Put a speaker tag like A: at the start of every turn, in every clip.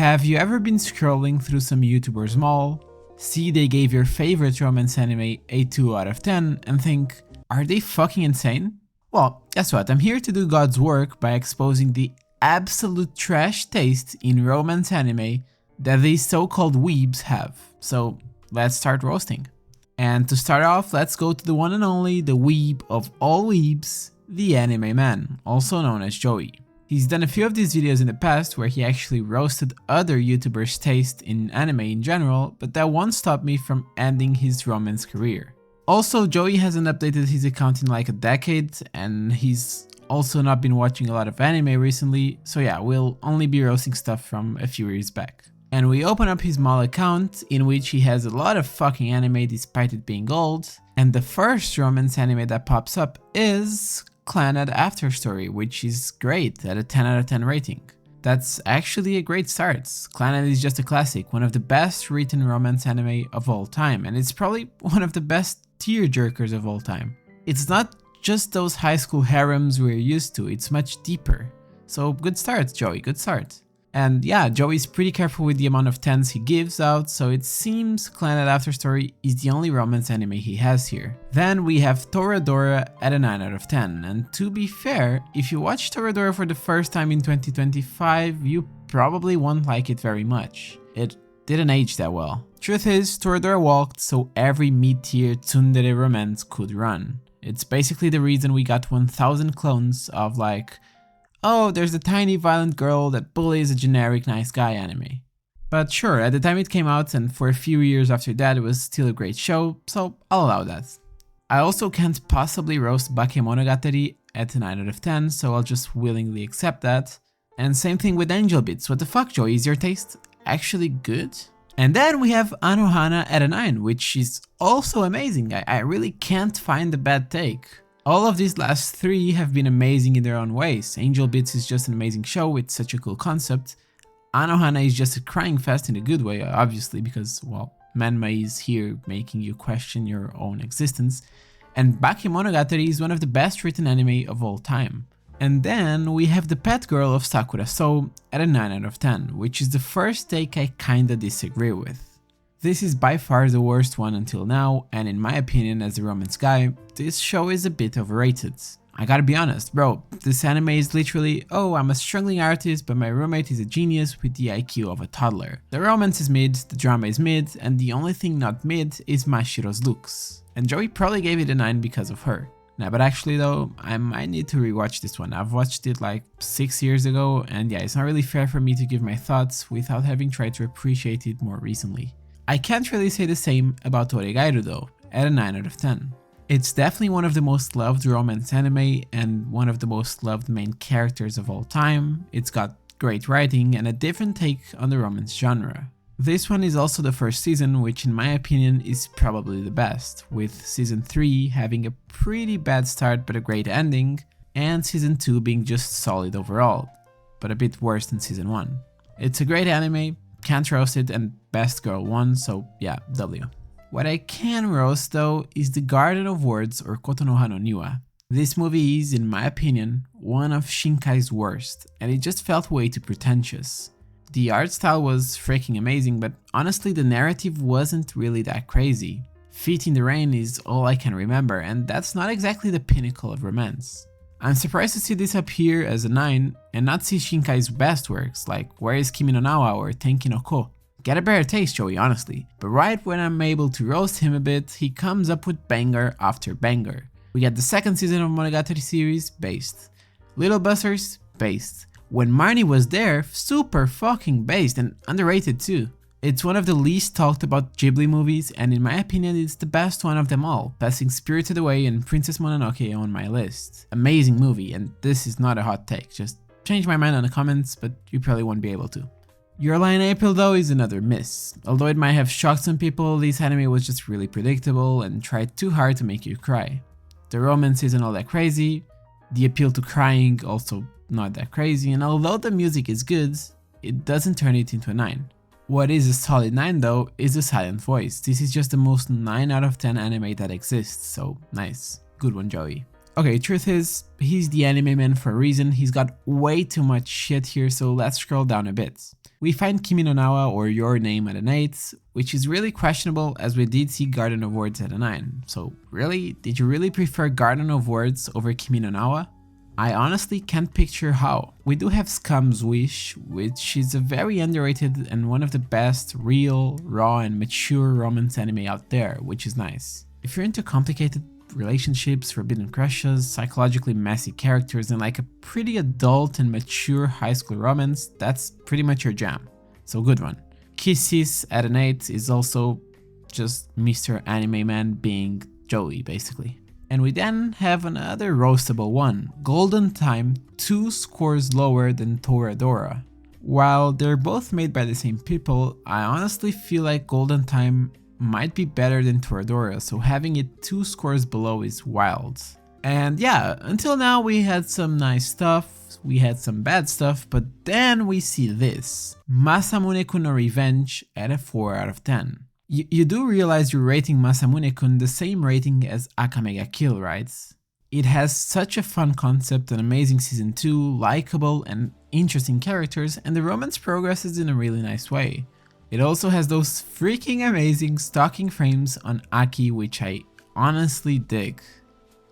A: Have you ever been scrolling through some YouTubers mall, see they gave your favorite romance anime a 2 out of 10 and think, are they fucking insane? Well, guess what, I'm here to do God's work by exposing the absolute trash taste in romance anime that these so-called weebs have. So let's start roasting. And to start off, let's go to the one and only, the weeb of all weebs, the anime man, also known as Joey. He's done a few of these videos in the past where he actually roasted other YouTubers' taste in anime in general, but that won't stop me from ending his romance career. Also, Joey hasn't updated his account in like a decade, and he's also not been watching a lot of anime recently, so yeah, we'll only be roasting stuff from a few years back. And we open up his mall account, in which he has a lot of fucking anime despite it being old, and the first romance anime that pops up is Clannad After Story, which is great at a 10 out of 10 rating. That's actually a great start. Clannad is just a classic, one of the best written romance anime of all time, and it's probably one of the best tearjerkers of all time. It's not just those high school harems we're used to, it's much deeper. So good start, Joey, good start. And yeah, Joey's pretty careful with the amount of 10s he gives out, so it seems Clannad After Story is the only romance anime he has here. Then we have Toradora at a 9 out of 10, and to be fair, if you watch Toradora for the first time in 2025, you probably won't like it very much. It didn't age that well. Truth is, Toradora walked so every mid-tier tsundere romance could run. It's basically the reason we got 1000 clones of like, oh, there's a tiny violent girl that bullies a generic nice guy anime. But sure, at the time it came out and for a few years after that it was still a great show, so I'll allow that. I also can't possibly roast Bakemonogatari at a 9 out of 10, so I'll just willingly accept that. And same thing with Angel Beats. What the fuck, Joey, is your taste actually good? And then we have Anohana at a 9, which is also amazing. I really can't find a bad take. All of these last three have been amazing in their own ways. Angel Beats is just an amazing show with such a cool concept. Anohana is just a crying fest in a good way, obviously, because, well, Manma is here making you question your own existence. And Bakemonogatari is one of the best written anime of all time. And then we have the pet girl of Sakura So at a 9 out of 10, which is the first take I kinda disagree with. This is by far the worst one until now, and in my opinion as a romance guy, this show is a bit overrated. I gotta be honest, bro, this anime is literally, oh, I'm a struggling artist but my roommate is a genius with the IQ of a toddler. The romance is mid, the drama is mid, and the only thing not mid is Mashiro's looks. And Joey probably gave it a 9 because of her. Nah, but actually though, I might need to rewatch this one. I've watched it like 6 years ago, and yeah, it's not really fair for me to give my thoughts without having tried to appreciate it more recently. I can't really say the same about Oregairu though, at a 9 out of 10. It's definitely one of the most loved romance anime and one of the most loved main characters of all time. It's got great writing and a different take on the romance genre. This one is also the first season, which in my opinion is probably the best, with season 3 having a pretty bad start but a great ending, and season 2 being just solid overall, but a bit worse than season 1. It's a great anime, can't roast it, and best girl won, so yeah, W. What I can roast though is the Garden of Words or Kotonoha no Niwa. This movie is, in my opinion, one of Shinkai's worst, and it just felt way too pretentious. The art style was freaking amazing, but honestly the narrative wasn't really that crazy. Feet in the Rain is all I can remember, and that's not exactly the pinnacle of romance. I'm surprised to see this up here as a 9 and not see Shinkai's best works like Where is Kimi no Nawa or Tenki no Ko. Get a better taste, Joey, honestly. But right when I'm able to roast him a bit, he comes up with banger after banger. We get the second season of Monogatari series, based. Little Busters, based. When Marnie Was There, super fucking based and underrated too. It's one of the least talked about Ghibli movies, and in my opinion it's the best one of them all, passing Spirited Away and Princess Mononoke on my list. Amazing movie, and this is not a hot take, just change my mind in the comments, but you probably won't be able to. Your Lie in April though is another miss. Although it might have shocked some people, this anime was just really predictable and tried too hard to make you cry. The romance isn't all that crazy, the appeal to crying also not that crazy, and although the music is good, it doesn't turn it into a 9. What is a solid 9 though is the silent voice. This is just the most 9 out of 10 anime that exists, so nice. Good one, Joey. Okay, truth is, he's the anime man for a reason. He's got way too much shit here, so let's scroll down a bit. We find Kimi no Nawa or Your Name at an 8, which is really questionable as we did see Garden of Words at a 9. So really, did you really prefer Garden of Words over Kimi no Nawa? I honestly can't picture how. We do have Scum's Wish, which is a very underrated and one of the best real, raw and mature romance anime out there, which is nice. If you're into complicated relationships, forbidden crushes, psychologically messy characters, and like a pretty adult and mature high school romance, that's pretty much your jam. So good one. Kisses at an 8 is also just Mr. Anime Man being Joey, basically. And we then have another roastable one, Golden Time, 2 scores lower than Toradora. While they're both made by the same people, I honestly feel like Golden Time might be better than Toradora, so having it 2 scores below is wild. And yeah, until now we had some nice stuff, we had some bad stuff, but then we see this. Masamune-kun no Revenge at a 4 out of 10. You do realize you're rating Masamune-kun the same rating as Akame ga Kill, right? It has such a fun concept, an amazing season 2, likable and interesting characters, and the romance progresses in a really nice way. It also has those freaking amazing stocking frames on Aki, which I honestly dig.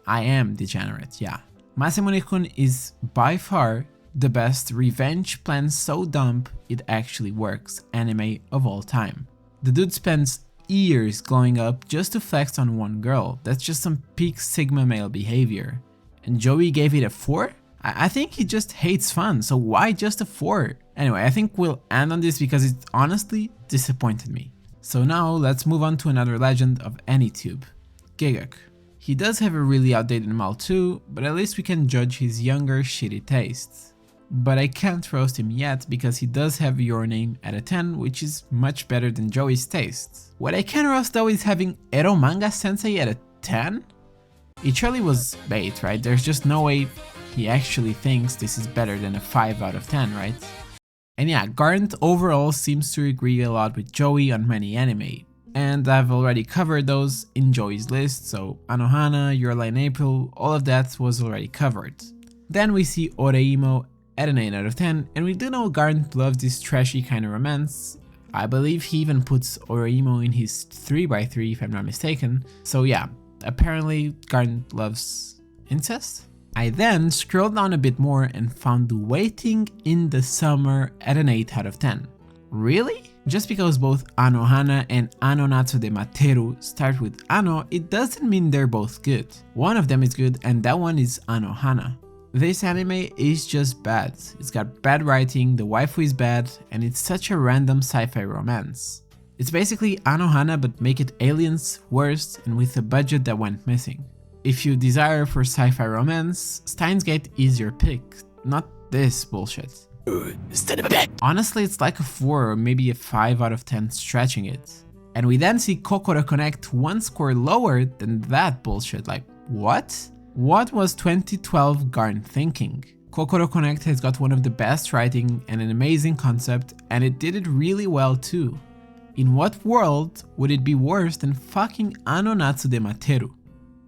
A: I am degenerate, yeah. Masamune-kun is by far the best revenge plan so dumb it actually works anime of all time. The dude spends years glowing up just to flex on one girl. That's just some peak Sigma male behavior. And Joey gave it a 4? I think he just hates fun, so why just a 4? Anyway, I think we'll end on this because it honestly disappointed me. So now let's move on to another legend of AnyTube, Gigguk. He does have a really outdated mal too, but at least we can judge his younger shitty tastes. But I can't roast him yet because he does have Your Name at a 10, which is much better than Joey's tastes. What I can roast though is having Eromanga Sensei at a 10? It surely was bait, right? There's just no way he actually thinks this is better than a 5 out of 10, right? And yeah, Garnt overall seems to agree a lot with Joey on many anime. And I've already covered those in Joey's list, so Anohana, Your Lie in April, all of that was already covered. Then we see Oreimo at an 8 out of 10, and we do know Garnt loves this trashy kind of romance. I believe he even puts Oreimo in his 3x3 if I'm not mistaken, so yeah, apparently Garnt loves incest? I then scrolled down a bit more and found Waiting in the Summer at an 8 out of 10. Really? Just because both Anohana and Anonatsu de Materu start with Ano, it doesn't mean they're both good. One of them is good and that one is Anohana. This anime is just bad. It's got bad writing, the waifu is bad, and it's such a random sci-fi romance. It's basically Anohana but make it aliens, worse, and with a budget that went missing. If you desire for sci-fi romance, Steins Gate is your pick, not this bullshit. Honestly, it's like a 4 or maybe a 5 out of 10 stretching it. And we then see Kokoro Connect 1 score lower than that bullshit, like what? What was 2012 Garn thinking? Kokoro Connect has got one of the best writing and an amazing concept, and it did it really well too. In what world would it be worse than fucking Anonatsu de Materu?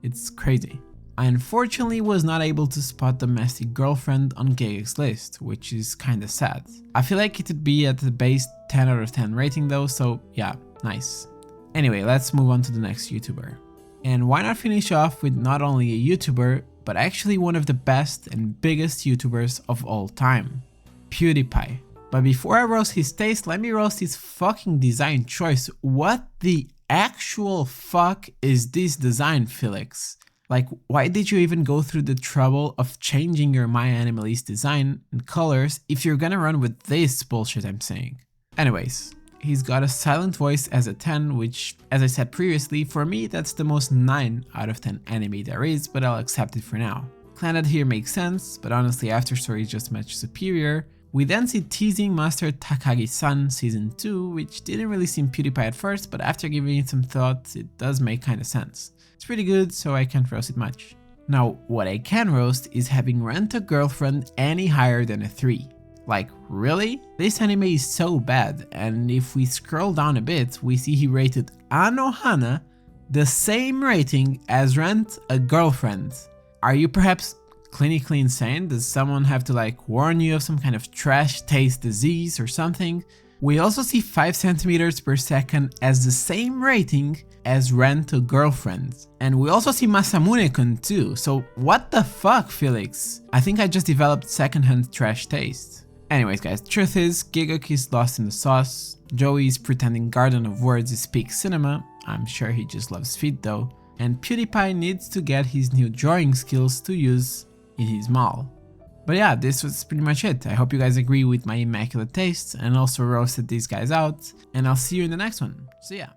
A: It's crazy. I unfortunately was not able to spot Domestic Girlfriend on Gigguk's list, which is kinda sad. I feel like it'd be at the base 10 out of 10 rating though, so yeah, nice. Anyway, let's move on to the next YouTuber. And why not finish off with not only a YouTuber, but actually one of the best and biggest YouTubers of all time, PewDiePie. But before I roast his taste, let me roast his fucking design choice. What the actual fuck is this design, Felix? Like, why did you even go through the trouble of changing your My Animalist design and colors if you're gonna run with this bullshit I'm saying? Anyways, he's got a silent voice as a 10, which, as I said previously, for me that's the most 9 out of 10 anime there is, but I'll accept it for now. Clannad here makes sense, but honestly Afterstory is just much superior. We then see Teasing Master Takagi-san Season 2, which didn't really seem PewDiePie at first, but after giving it some thought, it does make kinda sense. It's pretty good, so I can't roast it much. Now, what I can roast is having Rent a Girlfriend any higher than a 3. Like, really? This anime is so bad, and if we scroll down a bit, we see he rated Anohana the same rating as Rent a Girlfriend. Are you perhaps clinically insane? Does someone have to like warn you of some kind of trash taste disease or something? We also see 5 centimeters per second as the same rating as Ren to Girlfriend. And we also see Masamune-kun too, so what the fuck, Felix? I think I just developed secondhand trash taste. Anyways guys, truth is, Gigguk is lost in the sauce, Joey's pretending Garden of Words is peak cinema, I'm sure he just loves feet though, and PewDiePie needs to get his new drawing skills to use in his mall. But yeah, this was pretty much it. I hope you guys agree with my immaculate tastes and also roasted these guys out, and I'll see you in the next one. So yeah.